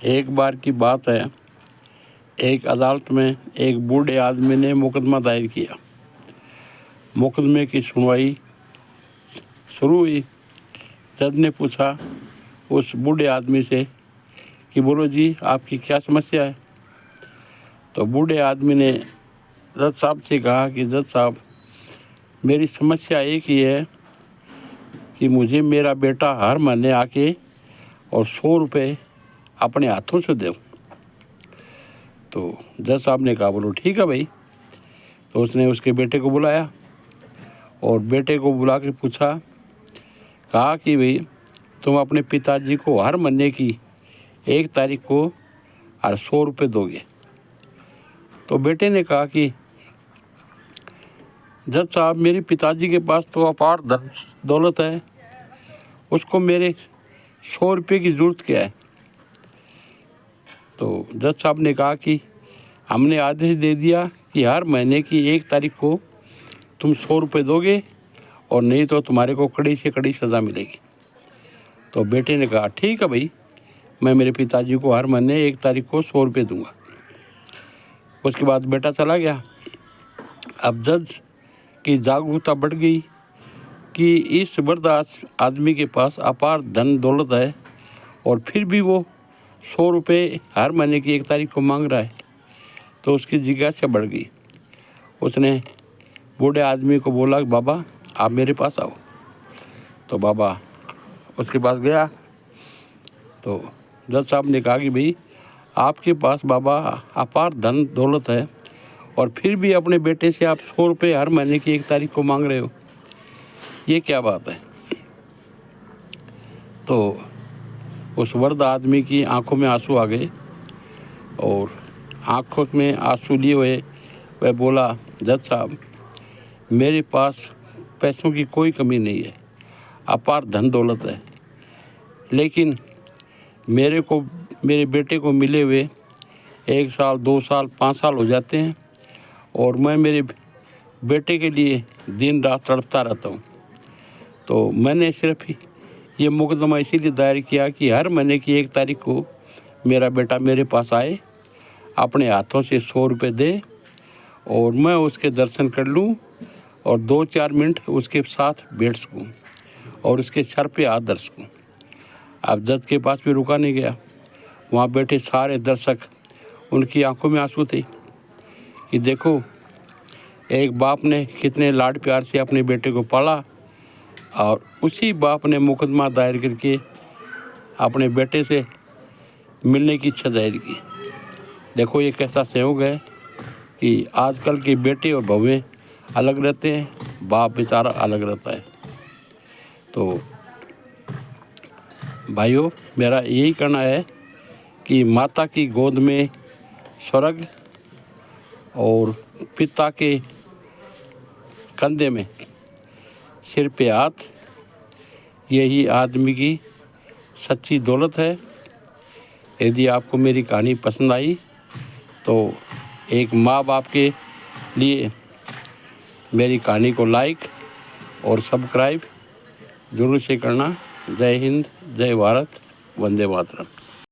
एक बार की बात है, एक अदालत में एक बूढ़े आदमी ने मुकदमा दायर किया। मुकदमे की सुनवाई शुरू हुई। जज ने पूछा उस बूढ़े आदमी से कि बोलो जी, आपकी क्या समस्या है। तो बूढ़े आदमी ने जज साहब से कहा कि जज साहब, मेरी समस्या एक ही है कि मुझे मेरा बेटा हर महीने आके और 100 रुपये अपने हाथों से दो। तो जज साहब ने कहा बोलो ठीक है भाई। तो उसने उसके बेटे को बुलाया और बेटे को बुला के पूछा, कहा कि भाई तुम अपने पिताजी को हर महीने की 1 तारीख को हर 100 रुपये दोगे। तो बेटे ने कहा कि जज साहब, मेरे पिताजी के पास तो अपार धन दौलत है, उसको मेरे 100 रुपये की ज़रूरत क्या है। तो जज साहब ने कहा कि हमने आदेश दे दिया कि हर महीने की 1 तारीख को तुम 100 रुपये दोगे और नहीं तो तुम्हारे को कड़ी से कड़ी सज़ा मिलेगी। तो बेटे ने कहा ठीक है भाई, मैं मेरे पिताजी को हर महीने 1 तारीख को 100 रुपये दूंगा। उसके बाद बेटा चला गया। अब जज की जागरूकता बढ़ गई कि इस वृद्ध आदमी के पास अपार धन दौलत है और फिर भी वो 100 रुपये हर महीने की 1 तारीख को मांग रहा है। तो उसकी जिज्ञासा बढ़ गई। उसने बूढ़े आदमी को बोला, बाबा आप मेरे पास आओ। तो बाबा उसके पास गया। तो जज साहब ने कहा कि भाई आपके पास बाबा अपार धन दौलत है और फिर भी अपने बेटे से आप 100 रुपये हर महीने की 1 तारीख को मांग रहे हो, ये क्या बात है। तो उस वृद्ध आदमी की आंखों में आंसू आ गए और आंखों में आंसू लिए हुए वह बोला, जज साहब, मेरे पास पैसों की कोई कमी नहीं है, अपार धन दौलत है, लेकिन मेरे बेटे को मिले हुए 1 साल 2 साल 5 साल हो जाते हैं और मैं मेरे बेटे के लिए दिन रात तड़पता रहता हूँ। तो मैंने सिर्फ ये मुकदमा इसीलिए दायर किया कि हर महीने की 1 तारीख को मेरा बेटा मेरे पास आए, अपने हाथों से 100 रुपये दे और मैं उसके दर्शन कर लूँ और 2-4 मिनट उसके साथ बैठ सकूँ और उसके सर पे हाथ धर सकूँ। अब जज के पास भी रुका नहीं गया। वहाँ बैठे सारे दर्शक, उनकी आंखों में आंसू थे कि देखो एक बाप ने कितने लाड प्यार से अपने बेटे को पाला और उसी बाप ने मुकदमा दायर करके अपने बेटे से मिलने की इच्छा जाहिर की। देखो ये कैसा संयोग है कि आजकल के बेटे और बहुएं अलग रहते हैं, बाप बेचारा अलग रहता है। तो भाइयों, मेरा यही कहना है कि माता की गोद में स्वर्ग और पिता के कंधे में सिर पे हाथ, यही आदमी की सच्ची दौलत है। यदि आपको मेरी कहानी पसंद आई तो एक माँ बाप के लिए मेरी कहानी को लाइक और सब्सक्राइब जरूर से करना। जय हिंद, जय भारत, वंदे मातरम।